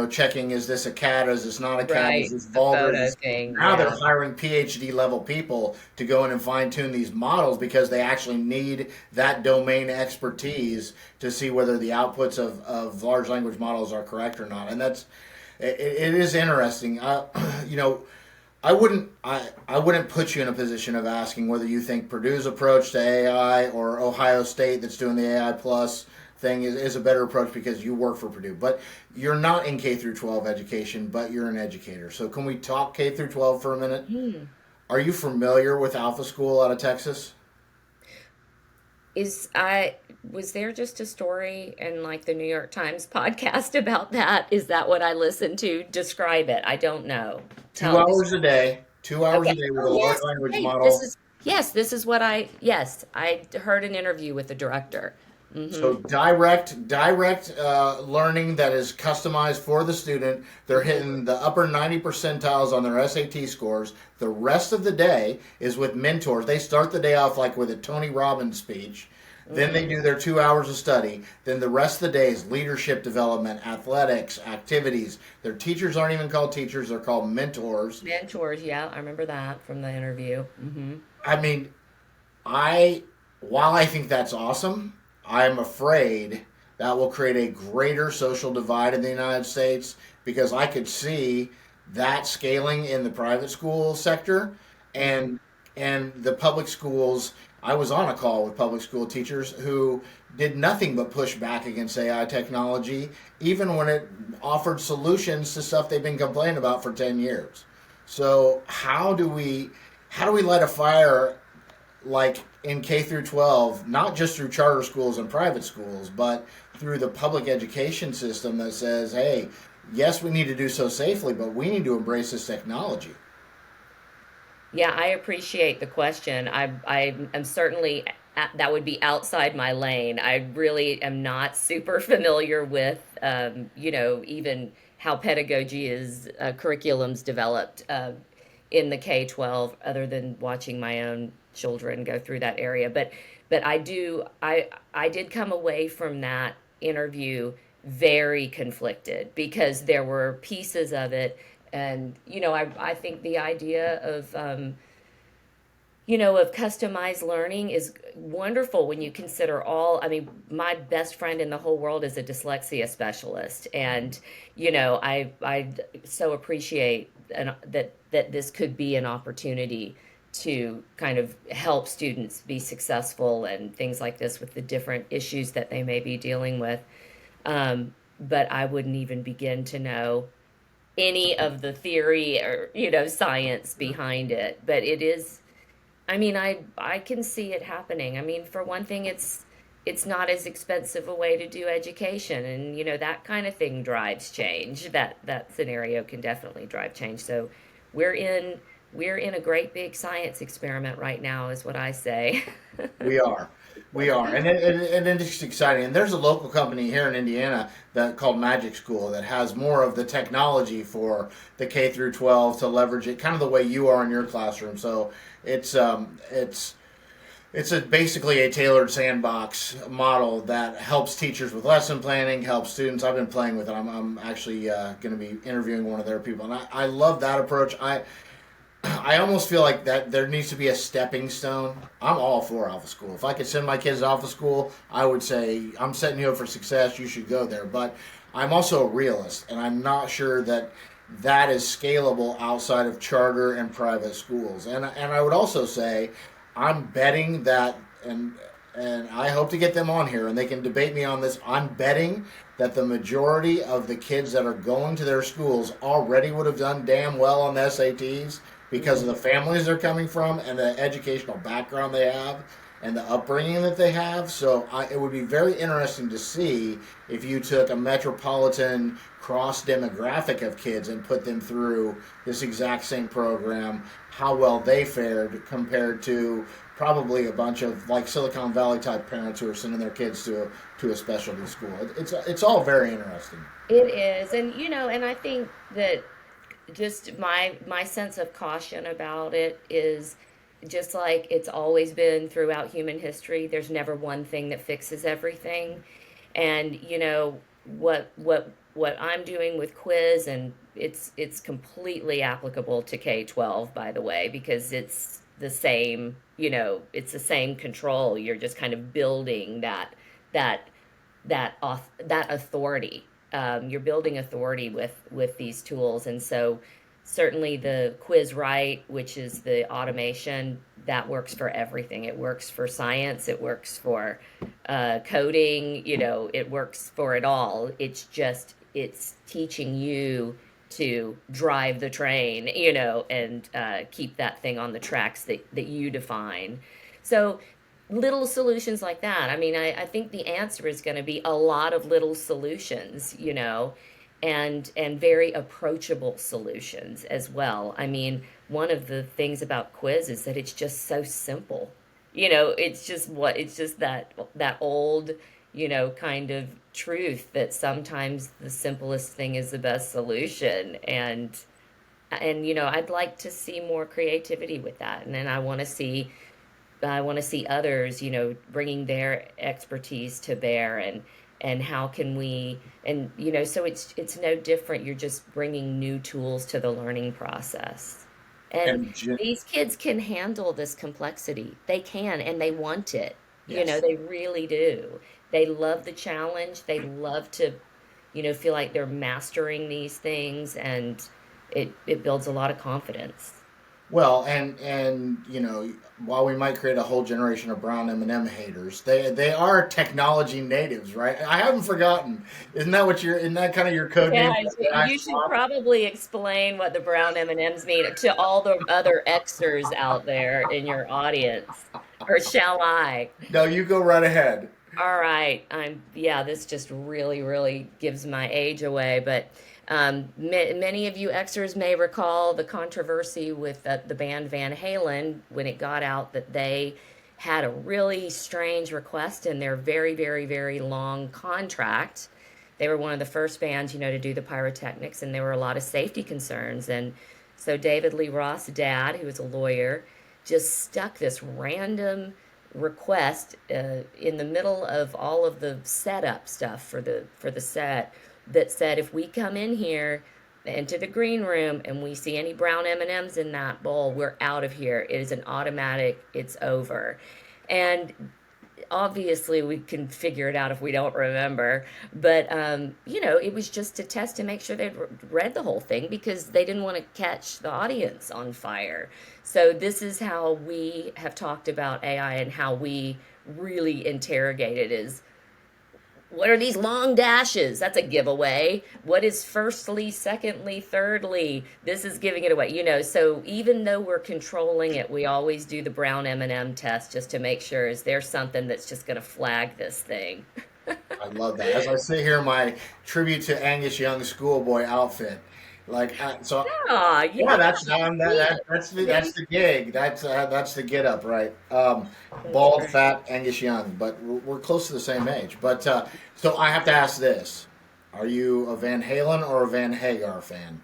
checking, is this a cat, is this not a cat, Right. is this vulgar? Now they're Yeah. hiring PhD level people to go in and fine tune these models because they actually need that domain expertise to see whether the outputs of large language models are correct or not. And it is interesting. I wouldn't put you in a position of asking whether you think Purdue's approach to AI or Ohio State that's doing the AI Plus thing is a better approach, because you work for Purdue. But you're not in K through 12 education, but you're an educator. So can we talk K through 12 for a minute? Are you familiar with Alpha School out of Texas? Was there just a story in like the New York Times podcast about that? Is that what I listened to? Describe it. I don't know. 2 hours a day. 2 hours Okay. a day with Oh, a large yes. language Hey, model. this is what I heard an interview with the director. So direct learning that is customized for the student. They're hitting the upper 90 percentiles on their SAT scores. The rest of the day is with mentors. They start the day off like with a Tony Robbins speech. Then they do their 2 hours of study. Then the rest of the day is leadership development, athletics, activities. Their teachers aren't even called teachers. They're called mentors. Mentors, yeah, I remember that from the interview. I mean, while I think that's awesome, I'm afraid that will create a greater social divide in the United States, because I could see that scaling in the private school sector and the public schools. I was on a call with public school teachers who did nothing but push back against AI technology, even when it offered solutions to stuff they've been complaining about for 10 years. So how do we light a fire like in K through 12, not just through charter schools and private schools, but through the public education system that says, hey, yes, we need to do so safely, but we need to embrace this technology? Yeah, I appreciate the question. I am certainly, that would be outside my lane. I really am not super familiar with, even how pedagogy is, curriculums developed in the K-12, other than watching my own children go through that area. But I did come away from that interview very conflicted, because there were pieces of it. And, I think the idea of, of customized learning is wonderful when you consider my best friend in the whole world is a dyslexia specialist. And, I so appreciate that this could be an opportunity to kind of help students be successful and things like this with the different issues that they may be dealing with. But I wouldn't even begin to know any of the theory or, science behind it. But it is, I can see it happening. For one thing, it's not as expensive a way to do education, and that kind of thing drives change. That scenario can definitely drive change. So we're in a great big science experiment right now, is what I say. We are. And it's exciting. And there's a local company here in Indiana called Magic School that has more of the technology for the K through 12 to leverage it kind of the way you are in your classroom. So it's basically a tailored sandbox model that helps teachers with lesson planning, helps students. I've been playing with it. I'm actually going to be interviewing one of their people. And I love that approach. I almost feel like that there needs to be a stepping stone. I'm all for Alpha School. If I could send my kids to Alpha School, I would say, I'm setting you up for success, you should go there. But I'm also a realist, and I'm not sure that is scalable outside of charter and private schools. And I would also say, I'm betting that, and I hope to get them on here, and they can debate me on this, I'm betting that the majority of the kids that are going to their schools already would have done damn well on the SATs, because of the families they're coming from and the educational background they have and the upbringing that they have. So it would be very interesting to see if you took a metropolitan cross demographic of kids and put them through this exact same program, how well they fared compared to probably a bunch of like Silicon Valley type parents who are sending their kids to a specialty school. It's all very interesting. It is. And, and I think that just my sense of caution about it is just like it's always been throughout human history. There's never one thing that fixes everything. And what I'm doing with quiz, and it's completely applicable to K-12, by the way, because it's the same, it's the same control. You're just kind of building that authority. You're building authority with these tools. And so certainly the quiz right, which is the automation, that works for everything. It works for science, it works for coding, it works for it all. It's teaching you to drive the train, and keep that thing on the tracks that you define. So little solutions like that. I think the answer is going to be a lot of little solutions, and very approachable solutions as well. One of the things about quiz is that it's just so simple. It's just that old kind of truth that sometimes the simplest thing is the best solution. And I'd like to see more creativity with that. And then I want to see others, bringing their expertise to bear, and how can we, and so it's no different. You're just bringing new tools to the learning process. And And these kids can handle this complexity. They can, and they want it. yes. They really do. They love the challenge. They love to, feel like they're mastering these things, and it builds a lot of confidence. Well, and while we might create a whole generation of brown M&M haters, they are technology natives, right? I haven't forgotten. Isn't that kind of your code Yeah, name? you should probably explain what the brown M&Ms mean to all the other Xers out there in your audience. Or shall I? No, you go right ahead. All right. Yeah, this just really, really gives my age away. But many of you Xers may recall the controversy with the band Van Halen when it got out that they had a really strange request in their very, very, very long contract. They were one of the first bands, to do the pyrotechnics, and there were a lot of safety concerns. And so David Lee Roth's dad, who was a lawyer, just stuck this random request in the middle of all of the setup stuff for the set that said, if we come in here into the green room and we see any brown M&Ms in that bowl, we're out of here. It is an automatic, it's over. And obviously we can figure it out if we don't remember, but it was just to test to make sure they'd read the whole thing, because they didn't want to catch the audience on fire. So this is how we have talked about AI, and how we really interrogate it is, what are these long dashes? That's a giveaway. What is firstly, secondly, thirdly? This is giving it away. So even though we're controlling it, we always do the brown M&M test just to make sure, is there something that's just going to flag this thing? I love that. As I sit here in my tribute to Angus Young schoolboy outfit, so Ah, yeah, yeah. that's the gig. That's the get up, right? That's Bald, right. fat Angus Young, but we're close to the same age. But so I have to ask this: are you a Van Halen or a Van Hagar fan?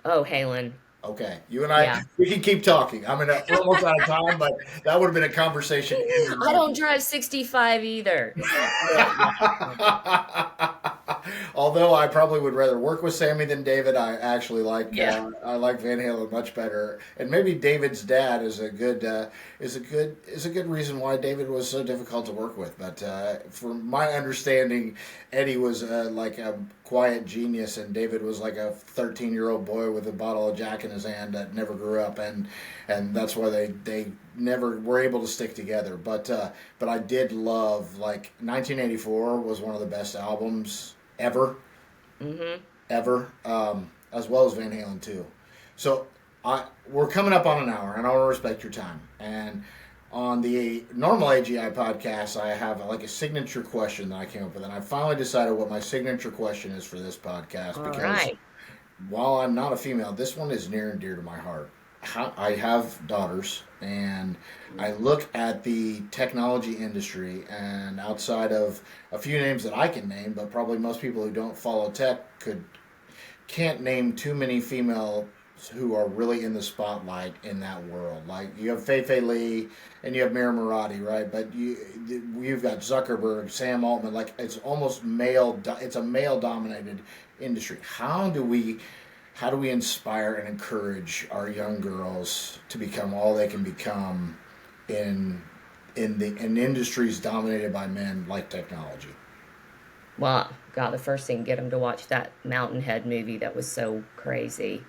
Oh, Halen. Okay, you and I, Yeah. we can keep talking. I mean, we're almost out of time, but that would have been a conversation in and I of don't drive 65 either. Although I probably would rather work with Sammy than David, I actually like Yeah. I like Van Halen much better. And maybe David's dad is a good reason why David was so difficult to work with. But from my understanding, Eddie was like a quiet genius, and David was like a 13-year-old boy with a bottle of Jack in his hand that never grew up, and that's why they never were able to stick together. But I did love, like, 1984 was one of the best albums ever, Hmm. ever, as well as Van Halen too. So we're coming up on an hour, and I want to respect your time. And on the normal AGI podcast, I have like a signature question that I came up with, and I finally decided what my signature question is for this podcast, All because right. while I'm not a female, this one is near and dear to my heart. I have daughters, and I look at the technology industry, and outside of a few names that I can name, but probably most people who don't follow tech can't name too many female who are really in the spotlight in that world. Like, you have Fei Fei Lee and you have Mira Murati, right? But you've got Zuckerberg, Sam Altman. Like, it's almost male. It's a male dominated industry. How do we inspire and encourage our young girls to become all they can become in industries dominated by men like technology? Well, God, the first thing, get them to watch that Mountainhead movie that was so crazy.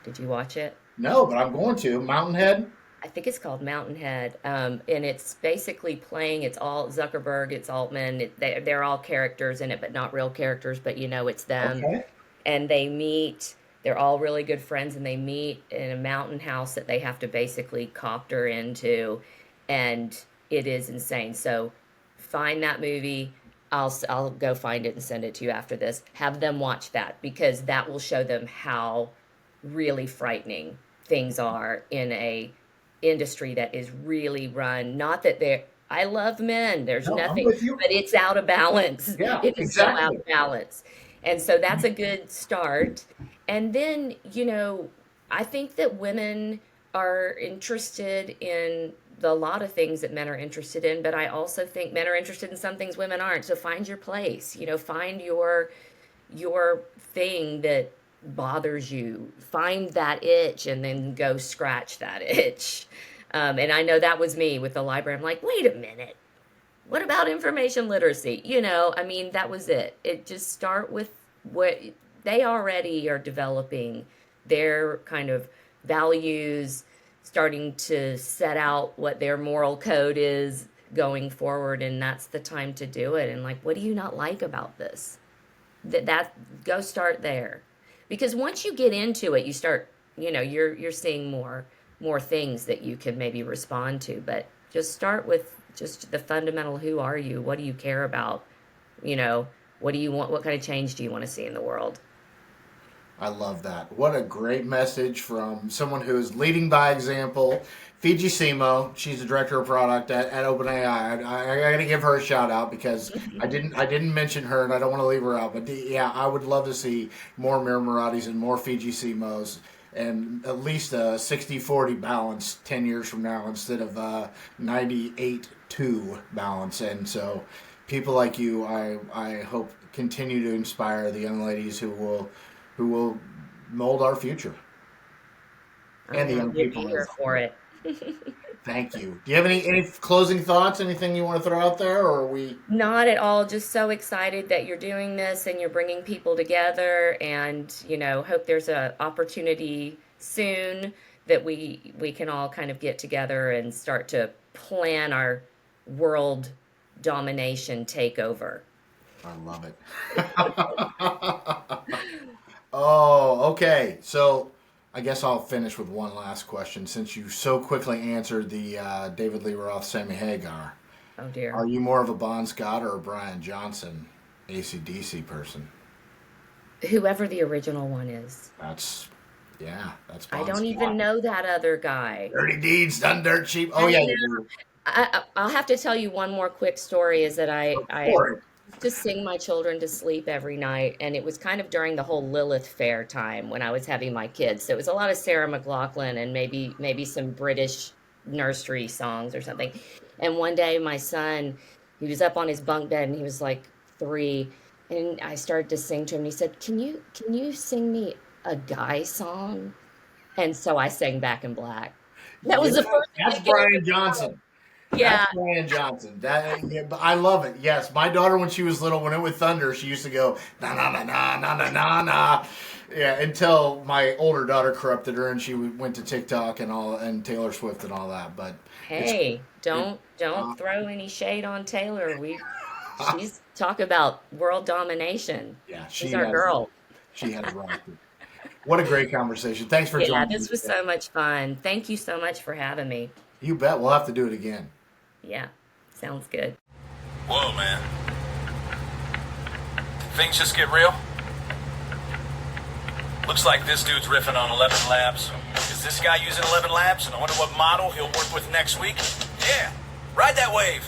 Did you watch it? No, but I'm going to Mountainhead. I think it's called Mountainhead, and it's basically playing. It's all Zuckerberg, it's Altman. They're all characters in it, but not real characters. But it's them, Okay. and they meet. They're all really good friends, and they meet in a mountain house that they have to basically copter into, and it is insane. So find that movie. I'll go find it and send it to you after this. Have them watch that, because that will show them how really frightening things are in a industry that is really run, not that I love men. There's No, I'm nothing, with you. but it's out of balance. Yeah, It is so out exactly. of balance. And so that's a good start. And then, I think that women are interested in a lot of things that men are interested in, but I also think men are interested in some things women aren't. So find your place, find your thing that bothers you. Find that itch and then go scratch that itch. And I know that was me with the library. I'm like, wait a minute. What about information literacy? That was it. It just start with what they already are developing, their kind of values, starting to set out what their moral code is going forward. And that's the time to do it. And like, what do you not like about this? That go start there. Because once you get into it, you start, you're seeing more things that you can maybe respond to. But just start with just the fundamental, who are you? What do you care about? What do you want? What kind of change do you want to see in the world? I love that. What a great message from someone who is leading by example. Fiji Simo, she's the director of product at OpenAI. I got to give her a shout out because I didn't mention her and I don't want to leave her out. But yeah, I would love to see more Mir Muratis and more Fiji Simos, and at least a 60-40 balance 10 years from now instead of 98-2 balance. And so people like you, I hope, continue to inspire the young ladies who will mold our future. And the young people. Here for it. Thank you. Do you have any closing thoughts? Anything you want to throw out there, or are we? Not at all. Just so excited that you're doing this and you're bringing people together, and hope there's an opportunity soon that we can all kind of get together and start to plan our world domination takeover. I love it. Oh, okay. So I guess I'll finish with one last question since you so quickly answered the David Lee Roth, Sammy Hagar. Oh, dear. Are you more of a Bon Scott or a Brian Johnson AC/DC person? Whoever the original one is. That's Bon I don't Scott. even know that other guy. Dirty deeds done dirt cheap. Oh, yeah. You do. I'll have to tell you one more quick story is that I Sure. just sing my children to sleep every night, and it was kind of during the whole Lilith Fair time when I was having my kids. So it was a lot of Sarah McLachlan and maybe some British nursery songs or something. And one day my son, he was up on his bunk bed and he was like 3, and I started to sing to him. And he said, "Can you sing me a guy song?" And so I sang Back in Black. That was the first thing That's that came Brian up. Johnson. Yeah. That's Brian Johnson. But I love it. Yes, my daughter, when she was little, when it would thunder, she used to go na na na na na na na na. Yeah, until my older daughter corrupted her and she went to TikTok and Taylor Swift and all that. But Hey, don't throw any shade on Taylor. She's talk about world domination. yeah, She's our girl. She had a rocket. What a great conversation. Thanks for Yeah, joining this me was today. so much fun. Thank you so much for having me. You bet. We'll have to do it again. Yeah, sounds good. Whoa, man. Things just get real. Looks like this dude's riffing on 11 Labs. Is this guy using 11 Labs? And I wonder what model he'll work with next week? Yeah, ride that wave.